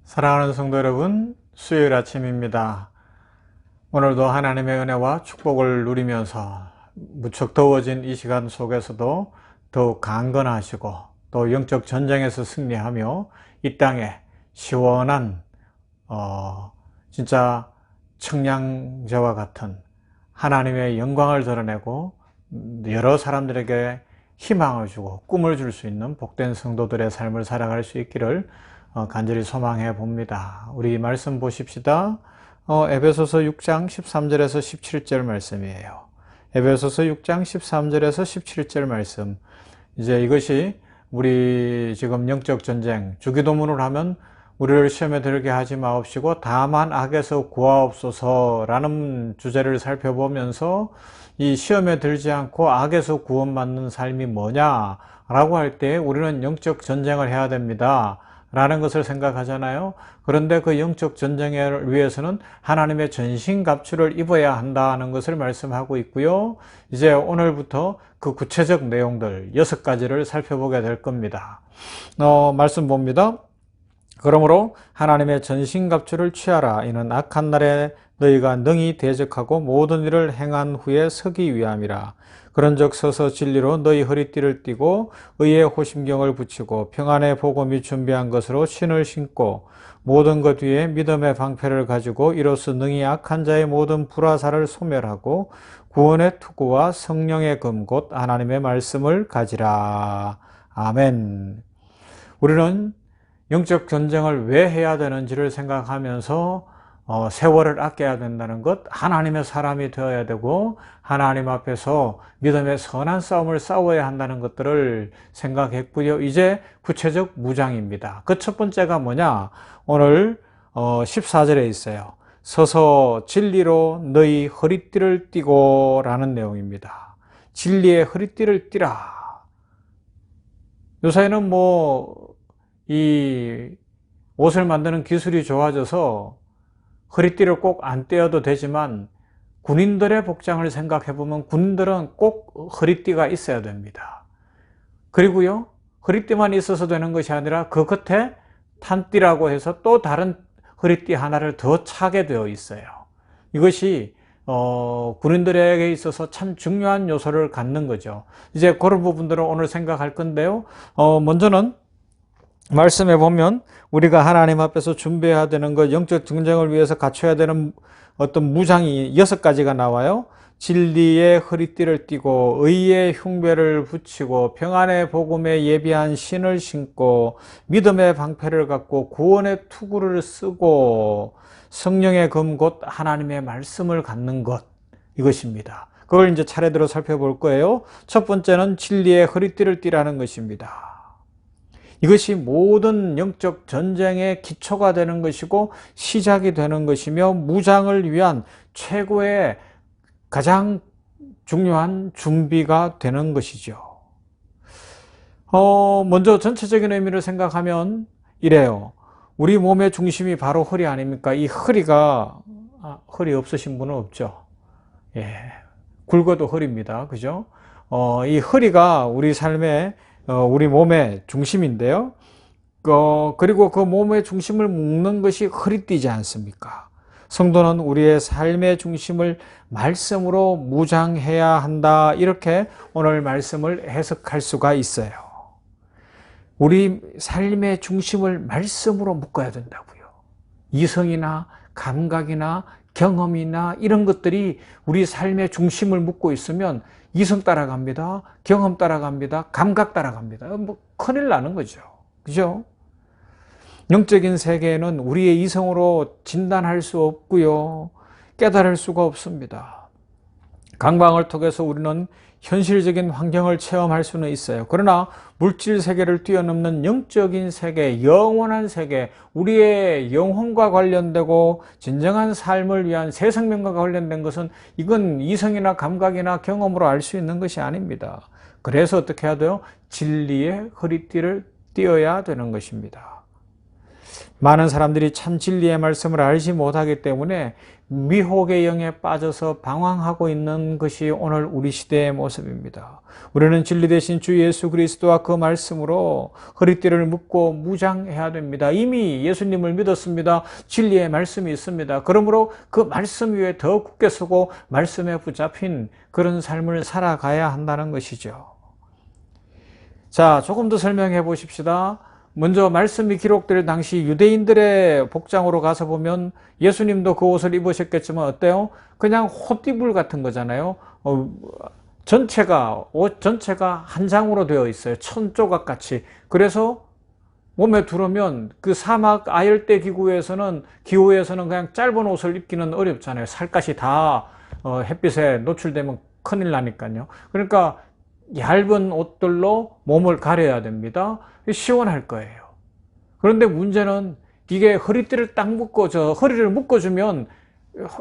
사랑하는 성도 여러분, 수요일 아침입니다. 오늘도 하나님의 은혜와 축복을 누리면서 무척 더워진 이 시간 속에서도 더욱 강건하시고 또 영적 전쟁에서 승리하며 이 땅에 시원한 진짜 청량제와 같은 하나님의 영광을 드러내고 여러 사람들에게 희망을 주고 꿈을 줄 수 있는 복된 성도들의 삶을 살아갈 수 있기를 간절히 소망해 봅니다. 우리 말씀 보십시다. 에베소서 6장 13절에서 17절 말씀이에요. 에베소서 6장 13절에서 17절 말씀. 이제 이것이 우리 지금 영적 전쟁, 주기도문을 하면 우리를 시험에 들게 하지 마옵시고 다만 악에서 구하옵소서라는 주제를 살펴보면서 이 시험에 들지 않고 악에서 구원받는 삶이 뭐냐라고 할 때 우리는 영적 전쟁을 해야 됩니다 라는 것을 생각하잖아요. 그런데 그 영적 전쟁을 위해서는 하나님의 전신갑주를 입어야 한다는 것을 말씀하고 있고요. 이제 오늘부터 그 구체적 내용들 6가지를 살펴보게 될 겁니다. 말씀 봅니다. 그러므로 하나님의 전신갑주를 취하라. 이는 악한 날에 너희가 능히 대적하고 모든 일을 행한 후에 서기 위함이라. 그런즉 서서 진리로 너희 허리띠를 띠고 의의 호심경을 붙이고 평안의 복음이 준비한 것으로 신을 신고 모든 것 위에 믿음의 방패를 가지고 이로써 능히 악한 자의 모든 불화살을 소멸하고 구원의 투구와 성령의 금 곧 하나님의 말씀을 가지라. 아멘. 우리는 영적 전쟁을 왜 해야 되는지를 생각하면서 세월을 아껴야 된다는 것, 하나님의 사람이 되어야 되고 하나님 앞에서 믿음의 선한 싸움을 싸워야 한다는 것들을 생각했고요. 이제 구체적 무장입니다. 그 첫 번째가 뭐냐? 오늘 14절에 있어요. 서서 진리로 너희 허리띠를 띠고 라는 내용입니다. 진리의 허리띠를 띠라. 요새는 이 옷을 만드는 기술이 좋아져서 허리띠를 꼭 안 떼어도 되지만 군인들의 복장을 생각해 보면 군인들은 꼭 허리띠가 있어야 됩니다. 그리고요, 허리띠만 있어서 되는 것이 아니라 그 겉에 탄띠라고 해서 또 다른 허리띠 하나를 더 차게 되어 있어요. 이것이 군인들에게 있어서 참 중요한 요소를 갖는 거죠. 이제 그런 부분들을 오늘 생각할 건데요. 먼저는 말씀해 보면 우리가 하나님 앞에서 준비해야 되는 것, 영적 전쟁을 위해서 갖춰야 되는 어떤 무장이 6가지가 나와요. 진리의 허리띠를 띠고 의의 흉배를 붙이고 평안의 복음에 예비한 신을 신고 믿음의 방패를 갖고 구원의 투구를 쓰고 성령의 금 곧 하나님의 말씀을 갖는 것, 이것입니다. 그걸 이제 차례대로 살펴볼 거예요. 첫 번째는 진리의 허리띠를 띠라는 것입니다. 이것이 모든 영적 전쟁의 기초가 되는 것이고 시작이 되는 것이며 무장을 위한 최고의 가장 중요한 준비가 되는 것이죠. 먼저 전체적인 의미를 생각하면 이래요. 우리 몸의 중심이 바로 허리 아닙니까? 이 허리가 허리 없으신 분은 없죠. 예, 굵어도 허리입니다. 그죠? 이 허리가 우리 삶의 우리 몸의 중심인데요. 그리고 그 몸의 중심을 묶는 것이 허리띠지 않습니까? 성도는 우리의 삶의 중심을 말씀으로 무장해야 한다. 이렇게 오늘 말씀을 해석할 수가 있어요. 우리 삶의 중심을 말씀으로 묶어야 된다고요. 이성이나 감각이나 경험이나 이런 것들이 우리 삶의 중심을 묶고 있으면 이성 따라갑니다. 경험 따라갑니다. 감각 따라갑니다. 큰일 나는 거죠. 그죠? 영적인 세계에는 우리의 이성으로 진단할 수 없고요. 깨달을 수가 없습니다. 감각을 통해서 우리는 현실적인 환경을 체험할 수는 있어요. 그러나 물질 세계를 뛰어넘는 영적인 세계, 영원한 세계, 우리의 영혼과 관련되고 진정한 삶을 위한 새 생명과 관련된 것은 이건 이성이나 감각이나 경험으로 알 수 있는 것이 아닙니다. 그래서 어떻게 해야 돼요? 진리의 허리띠를 띄어야 되는 것입니다. 많은 사람들이 참 진리의 말씀을 알지 못하기 때문에 미혹의 영에 빠져서 방황하고 있는 것이 오늘 우리 시대의 모습입니다. 우리는 진리 대신 주 예수 그리스도와 그 말씀으로 허리띠를 묶고 무장해야 됩니다. 이미 예수님을 믿었습니다. 진리의 말씀이 있습니다. 그러므로 그 말씀 위에 더 굳게 서고 말씀에 붙잡힌 그런 삶을 살아가야 한다는 것이죠. 자, 조금 더 설명해 보십시다. 먼저 말씀이 기록될 당시 유대인들의 복장으로 가서 보면 예수님도 그 옷을 입으셨겠지만 어때요? 그냥 호띠불 같은 거잖아요. 옷 전체가 한 장으로 되어 있어요. 천조각 같이. 그래서 몸에 두르면 그 사막 아열대 기후에서는 그냥 짧은 옷을 입기는 어렵잖아요. 살갗이 다 햇빛에 노출되면 큰일 나니까요. 그러니까 얇은 옷들로 몸을 가려야 됩니다. 시원할 거예요. 그런데 문제는 이게 허리띠를 딱 허리를 묶어주면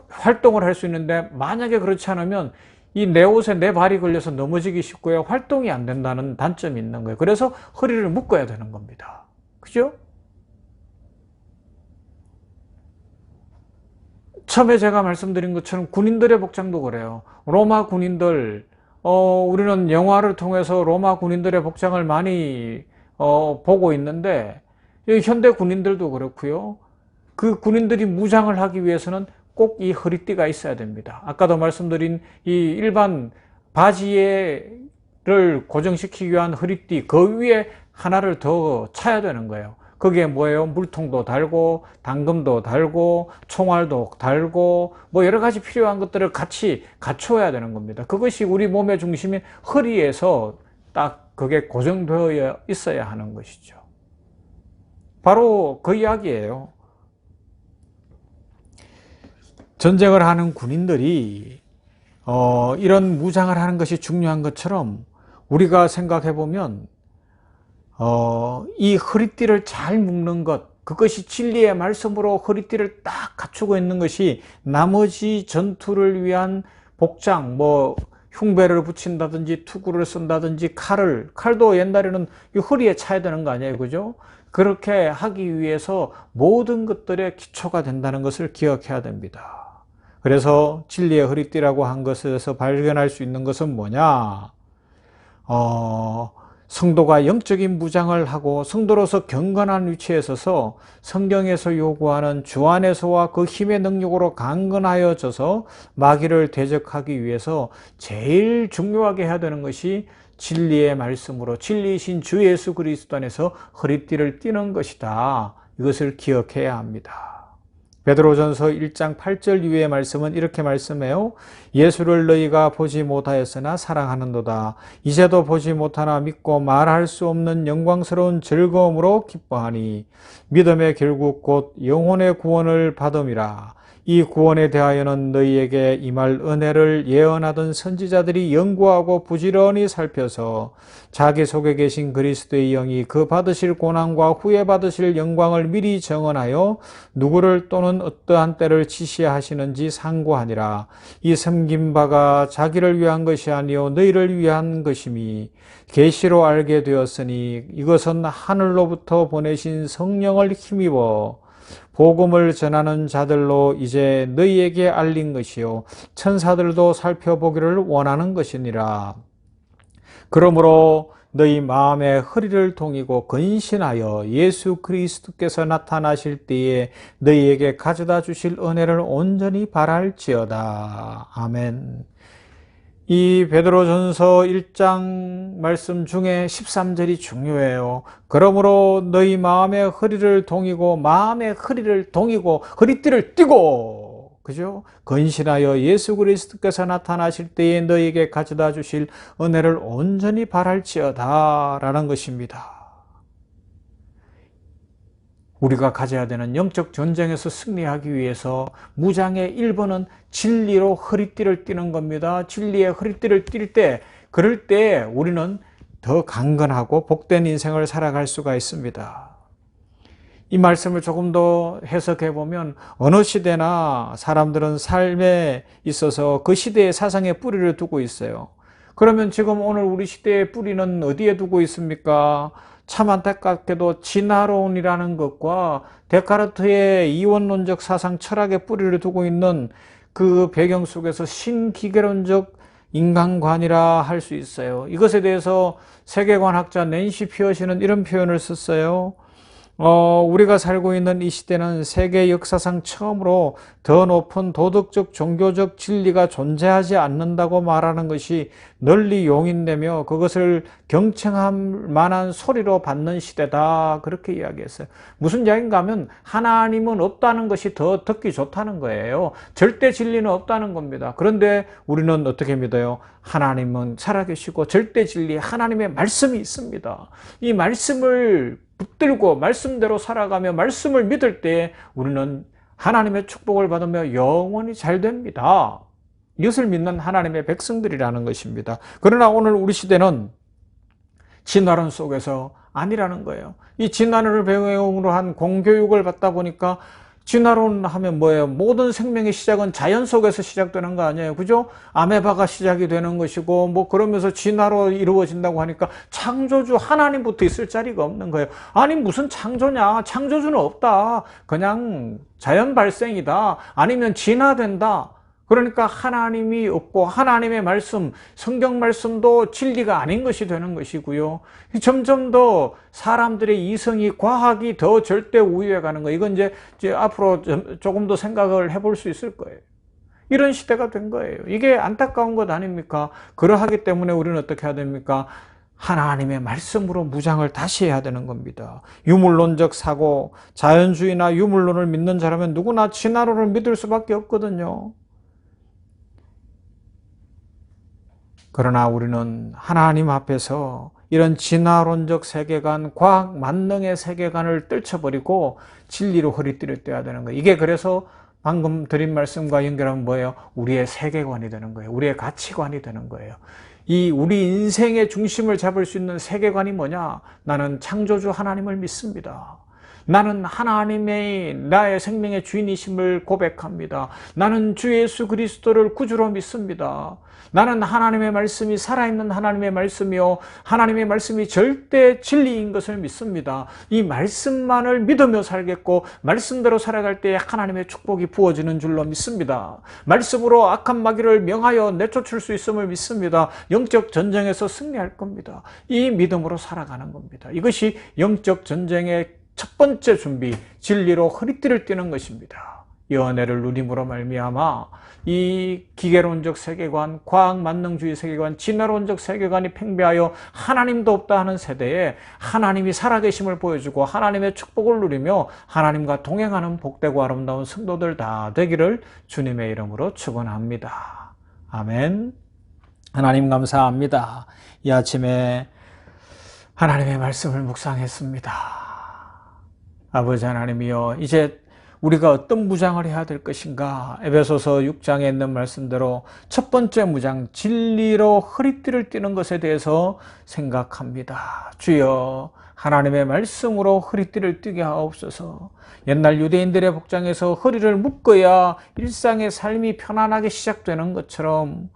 활동을 할 수 있는데, 만약에 그렇지 않으면 이 내 옷에 내 발이 걸려서 넘어지기 쉽고요. 활동이 안 된다는 단점이 있는 거예요. 그래서 허리를 묶어야 되는 겁니다. 그죠? 처음에 제가 말씀드린 것처럼 군인들의 복장도 그래요. 로마 군인들, 우리는 영화를 통해서 로마 군인들의 복장을 많이 보고 있는데, 현대 군인들도 그렇고요. 그 군인들이 무장을 하기 위해서는 꼭 이 허리띠가 있어야 됩니다. 아까도 말씀드린 이 일반 바지를 고정시키기 위한 허리띠, 그 위에 하나를 더 차야 되는 거예요. 거기에 뭐예요? 물통도 달고, 당금도 달고, 총알도 달고, 뭐 여러 가지 필요한 것들을 같이 갖춰야 되는 겁니다. 그것이 우리 몸의 중심인 허리에서 딱 그게 고정되어 있어야 하는 것이죠. 바로 그 이야기예요. 전쟁을 하는 군인들이 이런 무장을 하는 것이 중요한 것처럼 우리가 생각해 보면 이 허리띠를 잘 묶는 것, 그것이 진리의 말씀으로 허리띠를 딱 갖추고 있는 것이 나머지 전투를 위한 복장, 뭐 흉배를 붙인다든지 투구를 쓴다든지 칼도 옛날에는 이 허리에 차야 되는 거 아니에요, 그죠? 그렇게 하기 위해서 모든 것들의 기초가 된다는 것을 기억해야 됩니다. 그래서 진리의 허리띠라고 한 것에서 발견할 수 있는 것은 뭐냐? 성도가 영적인 무장을 하고 성도로서 경건한 위치에 서서 성경에서 요구하는 주 안에서와 그 힘의 능력으로 강건하여져서 마귀를 대적하기 위해서 제일 중요하게 해야 되는 것이 진리의 말씀으로 진리이신 주 예수 그리스도 안에서 허리띠를 띠는 것이다. 이것을 기억해야 합니다. 베드로전서 1장 8절 이후의 말씀은 이렇게 말씀해요. 예수를 너희가 보지 못하였으나 사랑하는도다. 이제도 보지 못하나 믿고 말할 수 없는 영광스러운 즐거움으로 기뻐하니 믿음의 결국 곧 영혼의 구원을 받음이라. 이 구원에 대하여는 너희에게 임할 은혜를 예언하던 선지자들이 연구하고 부지런히 살펴서 자기 속에 계신 그리스도의 영이 그 받으실 고난과 후에 받으실 영광을 미리 정언하여 누구를 또는 어떠한 때를 지시하시는지 상고하니라. 이 섬긴 바가 자기를 위한 것이 아니요 너희를 위한 것임이 계시로 알게 되었으니 이것은 하늘로부터 보내신 성령을 힘입어 복음을 전하는 자들로 이제 너희에게 알린 것이요 천사들도 살펴보기를 원하는 것이니라. 그러므로 너희 마음의 허리를 동이고 근신하여 예수 그리스도께서 나타나실 때에 너희에게 가져다 주실 은혜를 온전히 바랄지어다. 아멘. 이 베드로전서 1장 말씀 중에 13절이 중요해요. 그러므로 너희 마음의 허리를 동이고 허리띠를 띠고, 그죠? 근신하여 예수 그리스도께서 나타나실 때에 너희에게 가져다 주실 은혜를 온전히 바랄지어다 라는 것입니다. 우리가 가져야 되는 영적 전쟁에서 승리하기 위해서 무장의 1번은 진리로 허리띠를 띠는 겁니다. 진리의 허리띠를 띨 때, 그럴 때 우리는 더 강건하고 복된 인생을 살아갈 수가 있습니다. 이 말씀을 조금 더 해석해 보면 어느 시대나 사람들은 삶에 있어서 그 시대의 사상에 뿌리를 두고 있어요. 그러면 지금 오늘 우리 시대의 뿌리는 어디에 두고 있습니까? 참 안타깝게도 진화론이라는 것과 데카르트의 이원론적 사상 철학의 뿌리를 두고 있는 그 배경 속에서 신기계론적 인간관이라 할 수 있어요. 이것에 대해서 세계관학자 낸시 피어시는 이런 표현을 썼어요. 우리가 살고 있는 이 시대는 세계 역사상 처음으로 더 높은 도덕적 종교적 진리가 존재하지 않는다고 말하는 것이 널리 용인되며 그것을 경청할 만한 소리로 받는 시대다. 그렇게 이야기했어요. 무슨 이야기인가 하면 하나님은 없다는 것이 더 듣기 좋다는 거예요. 절대 진리는 없다는 겁니다. 그런데 우리는 어떻게 믿어요? 하나님은 살아계시고 절대 진리 하나님의 말씀이 있습니다. 이 말씀을 붙들고 말씀대로 살아가며 말씀을 믿을 때 우리는 하나님의 축복을 받으며 영원히 잘 됩니다. 이것을 믿는 하나님의 백성들이라는 것입니다. 그러나 오늘 우리 시대는 진화론 속에서 아니라는 거예요. 이 진화론을 배경으로 한 공교육을 받다 보니까 진화론 하면 뭐예요? 모든 생명의 시작은 자연 속에서 시작되는 거 아니에요? 그죠? 아메바가 시작이 되는 것이고, 뭐 그러면서 진화로 이루어진다고 하니까 창조주 하나님부터 있을 자리가 없는 거예요. 아니, 무슨 창조냐? 창조주는 없다. 그냥 자연 발생이다. 아니면 진화된다. 그러니까 하나님이 없고 하나님의 말씀, 성경 말씀도 진리가 아닌 것이 되는 것이고요. 점점 더 사람들의 이성이, 과학이 더 절대 우위에 가는 거예요. 이건 이제 앞으로 조금 더 생각을 해볼 수 있을 거예요. 이런 시대가 된 거예요. 이게 안타까운 것 아닙니까? 그러하기 때문에 우리는 어떻게 해야 됩니까? 하나님의 말씀으로 무장을 다시 해야 되는 겁니다. 유물론적 사고, 자연주의나 유물론을 믿는 자라면 누구나 진화론을 믿을 수밖에 없거든요. 그러나 우리는 하나님 앞에서 이런 진화론적 세계관, 과학 만능의 세계관을 떨쳐버리고 진리로 허리띠를 떼야 되는 거예요. 이게 그래서 방금 드린 말씀과 연결하면 뭐예요? 우리의 세계관이 되는 거예요. 우리의 가치관이 되는 거예요. 이 우리 인생의 중심을 잡을 수 있는 세계관이 뭐냐? 나는 창조주 하나님을 믿습니다. 나는 하나님의 나의 생명의 주인이심을 고백합니다. 나는 주 예수 그리스도를 구주로 믿습니다. 나는 하나님의 말씀이 살아있는 하나님의 말씀이요 하나님의 말씀이 절대 진리인 것을 믿습니다. 이 말씀만을 믿으며 살겠고 말씀대로 살아갈 때 하나님의 축복이 부어지는 줄로 믿습니다. 말씀으로 악한 마귀를 명하여 내쫓을 수 있음을 믿습니다. 영적 전쟁에서 승리할 겁니다. 이 믿음으로 살아가는 겁니다. 이것이 영적 전쟁의 첫 번째 준비, 진리로 허리띠를 띠는 것입니다. 이 은혜를 누림으로 말미암아 이 기계론적 세계관, 과학 만능주의 세계관, 진화론적 세계관이 팽배하여 하나님도 없다 하는 세대에 하나님이 살아계심을 보여주고 하나님의 축복을 누리며 하나님과 동행하는 복되고 아름다운 성도들 다 되기를 주님의 이름으로 축원합니다. 아멘. 하나님 감사합니다. 이 아침에 하나님의 말씀을 묵상했습니다. 아버지 하나님이여, 이제 우리가 어떤 무장을 해야 될 것인가? 에베소서 6장에 있는 말씀대로 첫 번째 무장, 진리로 허리띠를 띠는 것에 대해서 생각합니다. 주여, 하나님의 말씀으로 허리띠를 띠게 하옵소서. 옛날 유대인들의 복장에서 허리를 묶어야 일상의 삶이 편안하게 시작되는 것처럼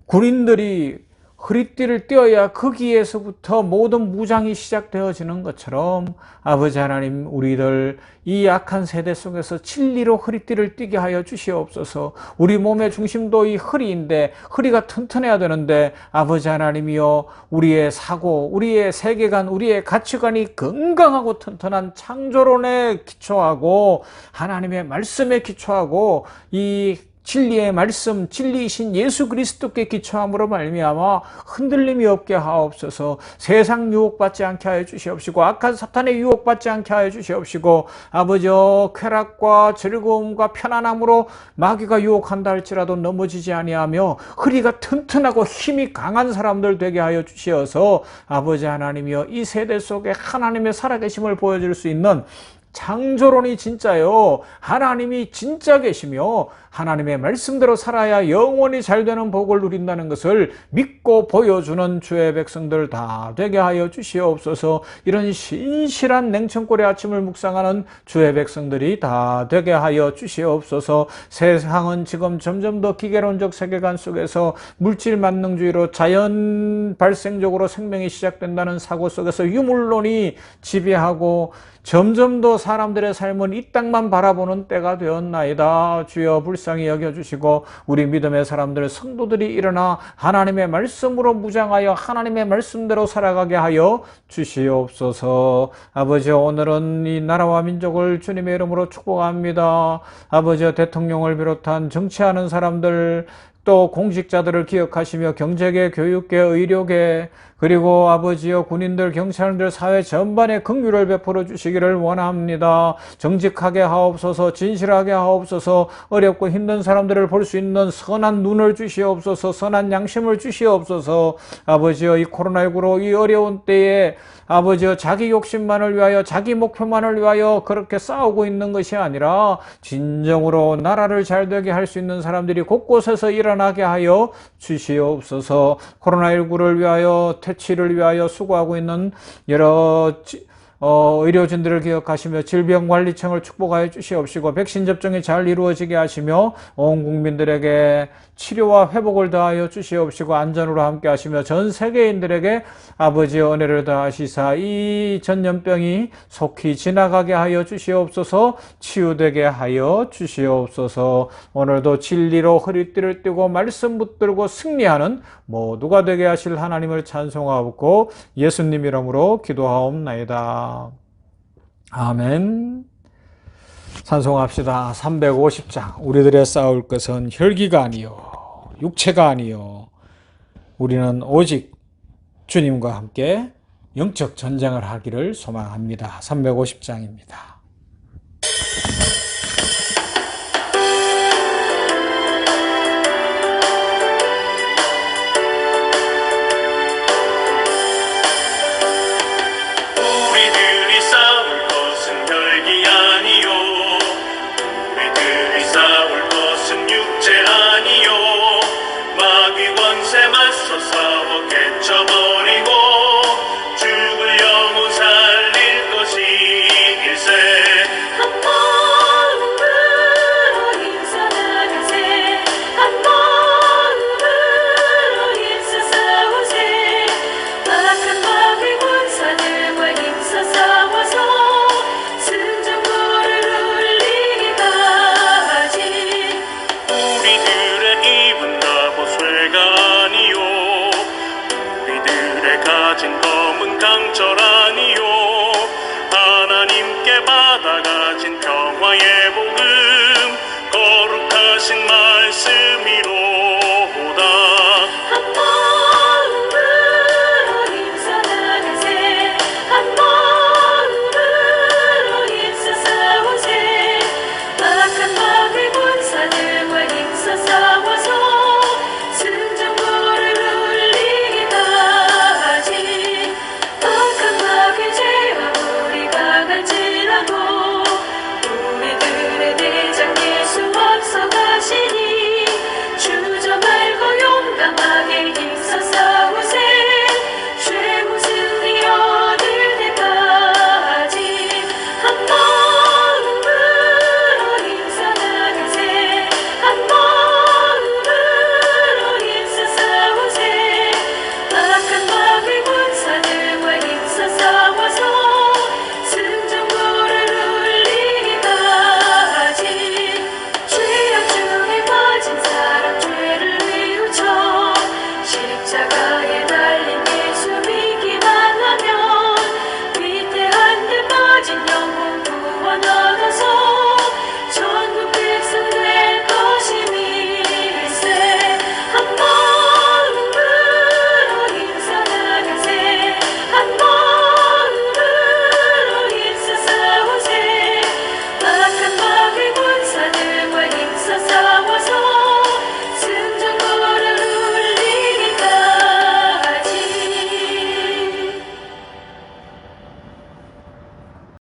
군인들이 허리띠를 떼어야 거기에서부터 모든 무장이 시작되어지는 것처럼 아버지 하나님, 우리들 이 약한 세대 속에서 진리로 허리띠를 띠게 하여 주시옵소서. 우리 몸의 중심도 이 허리인데 허리가 튼튼해야 되는데 아버지 하나님이여, 우리의 사고, 우리의 세계관, 우리의 가치관이 건강하고 튼튼한 창조론에 기초하고 하나님의 말씀에 기초하고 이 진리의 말씀, 진리이신 예수 그리스도께 기초함으로 말미암아 흔들림이 없게 하옵소서. 세상 유혹받지 않게 하여 주시옵시고 악한 사탄의 유혹받지 않게 하여 주시옵시고 아버지여, 쾌락과 즐거움과 편안함으로 마귀가 유혹한다 할지라도 넘어지지 아니하며 허리가 튼튼하고 힘이 강한 사람들 되게 하여 주시어서 아버지 하나님이여, 이 세대 속에 하나님의 살아계심을 보여줄 수 있는 창조론이 진짜요, 하나님이 진짜 계시며 하나님의 말씀대로 살아야 영원히 잘되는 복을 누린다는 것을 믿고 보여주는 주의 백성들 다 되게 하여 주시옵소서. 이런 신실한 냉천골의 아침을 묵상하는 주의 백성들이 다 되게 하여 주시옵소서. 세상은 지금 점점 더 기계론적 세계관 속에서 물질 만능주의로 자연 발생적으로 생명이 시작된다는 사고 속에서 유물론이 지배하고 점점 더 사람들의 삶은 이 땅만 바라보는 때가 되었나이다. 주여 불쌍히 여겨주시고 우리 믿음의 사람들 성도들이 일어나 하나님의 말씀으로 무장하여 하나님의 말씀대로 살아가게 하여 주시옵소서. 아버지, 오늘은 이 나라와 민족을 주님의 이름으로 축복합니다. 아버지, 대통령을 비롯한 정치하는 사람들, 또 공직자들을 기억하시며 경제계, 교육계, 의료계, 그리고 아버지여 군인들, 경찰들, 사회 전반에 긍휼을 베풀어 주시기를 원합니다. 정직하게 하옵소서, 진실하게 하옵소서, 어렵고 힘든 사람들을 볼 수 있는 선한 눈을 주시옵소서, 선한 양심을 주시옵소서. 아버지여, 이 코로나19로 이 어려운 때에 아버지여, 자기 욕심만을 위하여, 자기 목표만을 위하여 그렇게 싸우고 있는 것이 아니라 진정으로 나라를 잘되게 할 수 있는 사람들이 곳곳에서 일어나게 하여 주시옵소서. 코로나19를 위하여, 퇴치를 위하여 수고하고 있는 여러 의료진들을 기억하시며 질병관리청을 축복하여 주시옵시고 백신 접종이 잘 이루어지게 하시며 온 국민들에게 치료와 회복을 더하여 주시옵시고 안전으로 함께 하시며 전 세계인들에게 아버지의 은혜를 더하시사 이 전염병이 속히 지나가게 하여 주시옵소서. 치유되게 하여 주시옵소서. 오늘도 진리로 허리띠를 띠고 말씀 붙들고 승리하는 모두가 되게 하실 하나님을 찬송하옵고 예수님 이름으로 기도하옵나이다. 아멘. 찬송합시다. 350장. 우리들의 싸울 것은 혈기가 아니요 육체가 아니요 우리는 오직 주님과 함께 영적 전쟁을 하기를 소망합니다. 350장입니다. 하나님께 받아가진 평화의 복음 거룩하신 말씀이로